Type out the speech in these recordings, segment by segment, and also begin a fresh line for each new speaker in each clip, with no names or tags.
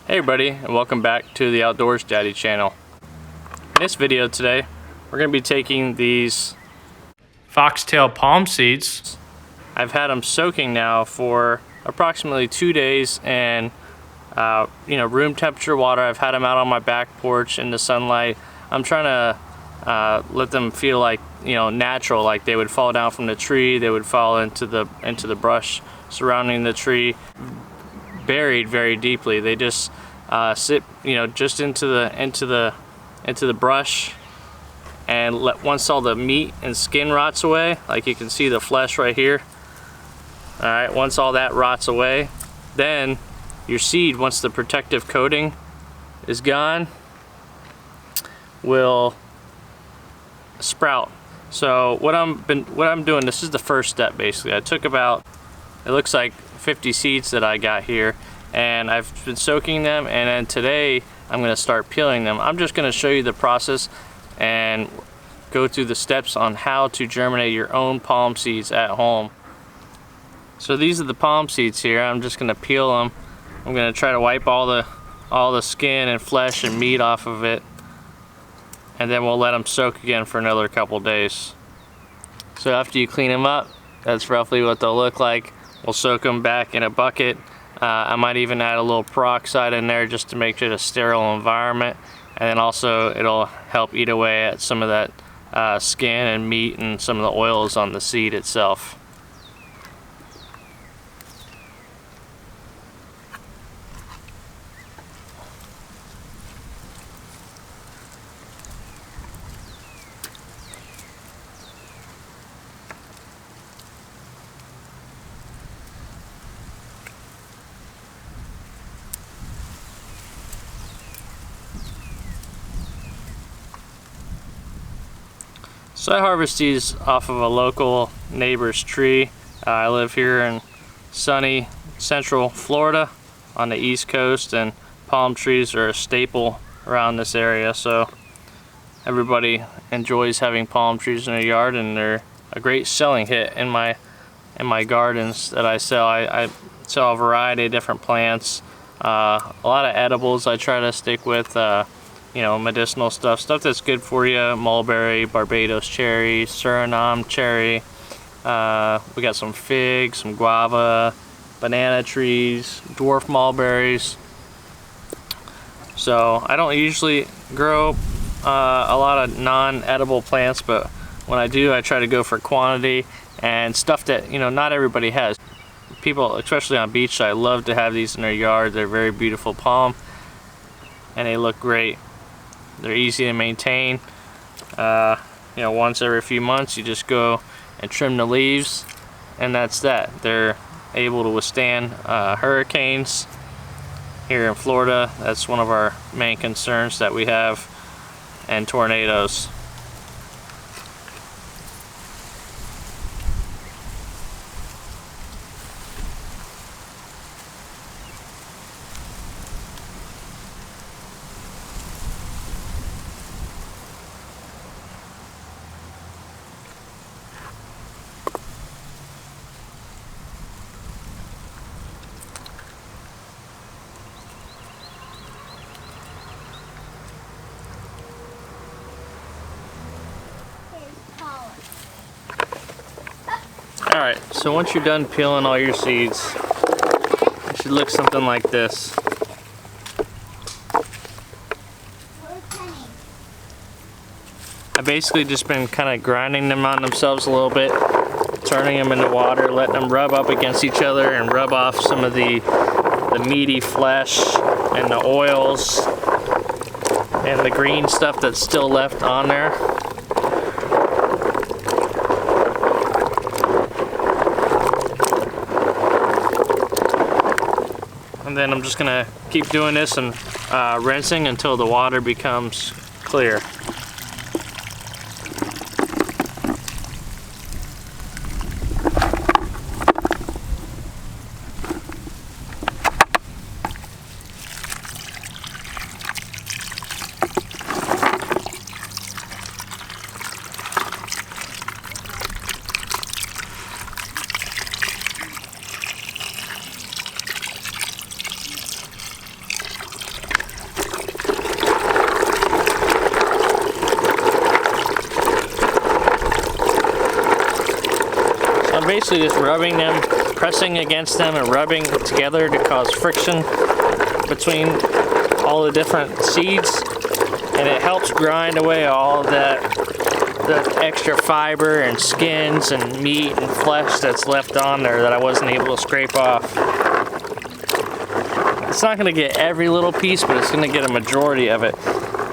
Hey everybody, and welcome back to the Outdoors Daddy channel. In this video today, we're going to be taking these foxtail palm seeds. I've had them soaking now for approximately 2 days in room temperature water. I've had them out on my back porch in the sunlight. I'm trying to let them feel like, natural, like they would fall down from the tree, they would fall into the brush surrounding the tree, buried very deeply. They just sit, just into the brush, and once all the meat and skin rots away, like you can see the flesh right here. All right, once all that rots away, then your seed, once the protective coating is gone, will sprout. So what I'm doing, this is the first step basically. I took about, it looks like 50 seeds that I got here, and I've been soaking them, and then today I'm going to start peeling them. I'm just going to show you the process and go through the steps on how to germinate your own palm seeds at home. So these are the palm seeds here. I'm just going to peel them. I'm going to try to wipe all the skin and flesh and meat off of it, and then we'll let them soak again for another couple days. So after you clean them up, that's roughly what they'll look like. We'll soak them back in a bucket. I might even add a little peroxide in there just to make it a sterile environment, and then also it'll help eat away at some of that skin and meat and some of the oils on the seed itself. So I harvest these off of a local neighbor's tree. I live here in sunny central Florida on the East Coast, and palm trees are a staple around this area, so everybody enjoys having palm trees in their yard, and they're a great selling hit in my gardens that I sell. I sell a variety of different plants, a lot of edibles I try to stick with, medicinal stuff that's good for you: mulberry, Barbados cherry, Suriname cherry. We got some figs, some guava, banana trees, dwarf mulberries. So I don't usually grow a lot of non-edible plants, but when I do, I try to go for quantity and stuff that not everybody has. People, especially on beachside, love to have these in their yard. They're very beautiful palm, and they look great. They're easy to maintain. Once every few months you just go and trim the leaves, and that's that. They're able to withstand hurricanes here in Florida. That's one of our main concerns that we have, and tornadoes. Alright, so once you're done peeling all your seeds, it should look something like this. I've basically just been kind of grinding them on themselves a little bit, turning them into water, letting them rub up against each other and rub off some of the meaty flesh and the oils and the green stuff that's still left on there. And then I'm just gonna keep doing this and rinsing until the water becomes clear. basically just rubbing them, pressing against them and rubbing together to cause friction between all the different seeds, and it helps grind away all of that, the extra fiber and skins and meat and flesh that's left on there that I wasn't able to scrape off. It's not going to get every little piece, but it's going to get a majority of it.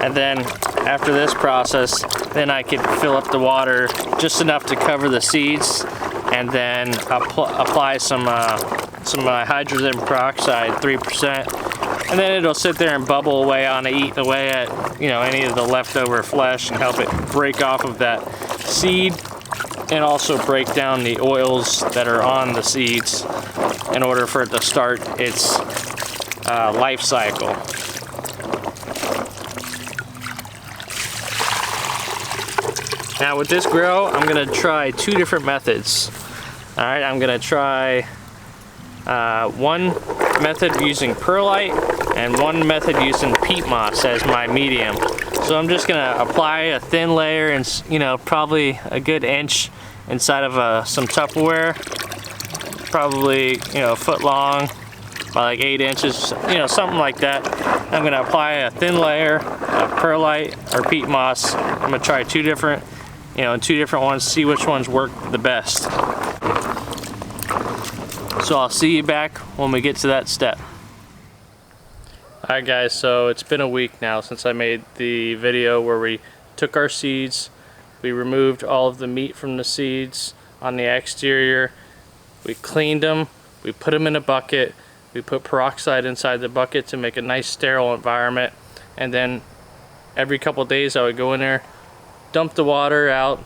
And then after this process, then I could fill up the water just enough to cover the seeds, and then apply some hydrogen peroxide, 3%, and then it'll sit there and bubble away on it, eat away at, you know, any of the leftover flesh and help it break off of that seed, and also break down the oils that are on the seeds in order for it to start its life cycle. Now with this grow, I'm gonna try 2 different methods. All right, I'm gonna try one method using perlite and one method using peat moss as my medium. So I'm just gonna apply a thin layer, and you know, probably a good inch inside of some Tupperware, probably, you know, a foot long by like 8 inches, you know, something like that. I'm gonna apply a thin layer of perlite or peat moss. I'm gonna try 2 different, you know, 2 different ones, see which ones work the best. So I'll see you back when we get to that step. Alright guys, so it's been a week now since I made the video where we took our seeds, we removed all of the meat from the seeds on the exterior, we cleaned them, we put them in a bucket, we put peroxide inside the bucket to make a nice sterile environment, and then every couple days I would go in there, dump the water out,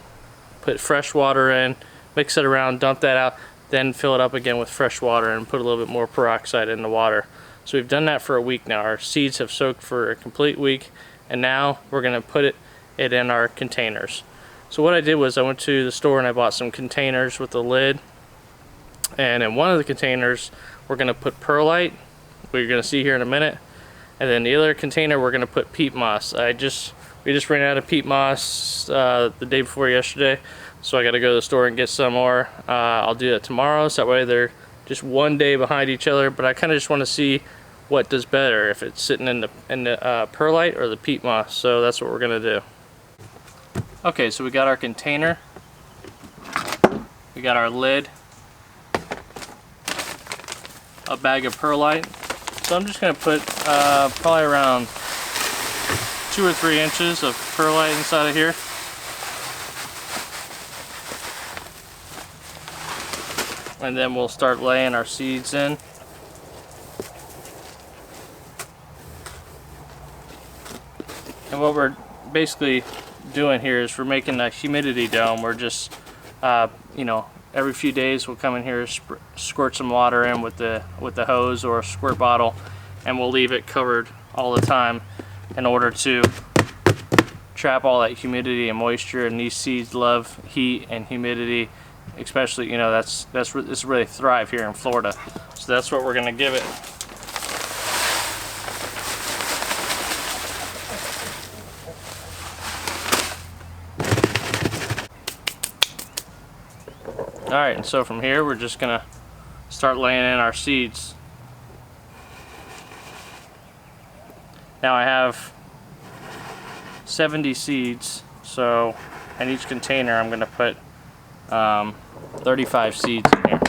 put fresh water in, mix it around, dump that out, then fill it up again with fresh water and put a little bit more peroxide in the water. So we've done that for a week now. Our seeds have soaked for a complete week, and now we're gonna put it in our containers. So what I did was I went to the store and I bought some containers with a lid, and in one of the containers we're gonna put perlite, we're gonna see here in a minute, and then the other container we're gonna put peat moss. We just ran out of peat moss the day before yesterday, so I gotta go to the store and get some more. I'll do that tomorrow, so that way they're just one day behind each other, but I kinda just wanna see what does better, if it's sitting in the perlite or the peat moss, so that's what we're gonna do. Okay, so we got our container, we got our lid, a bag of perlite. So I'm just gonna put probably around 2 or 3 inches of perlite inside of here. And then we'll start laying our seeds in. And what we're basically doing here is we're making a humidity dome. We're just, you know, every few days we'll come in here, squirt some water in with the hose or a squirt bottle, and we'll leave it covered all the time in order to trap all that humidity and moisture. And these seeds love heat and humidity, especially, you know, this really thrive here in Florida. So that's what we're gonna give it. Alright, and so from here we're just gonna start laying in our seeds. Now I have 70 seeds, so in each container I'm gonna put 35 seeds in here.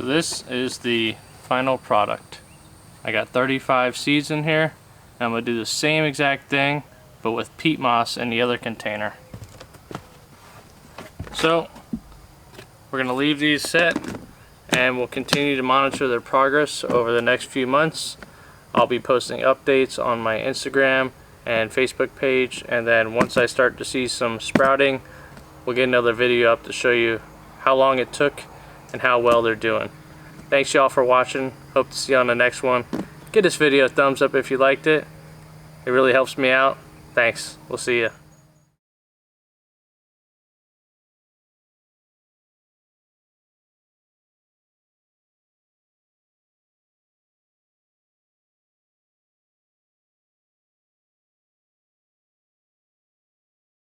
this is the final product. I got 35 seeds in here. I'm going to do the same exact thing, but with peat moss in the other container. So we're going to leave these set, and we'll continue to monitor their progress over the next few months. I'll be posting updates on my Instagram and Facebook page, and then once I start to see some sprouting, we'll get another video up to show you how long it took and how well they're doing. Thanks y'all for watching. Hope to see you on the next one. Give this video a thumbs up if you liked it. It really helps me out. Thanks. We'll see you.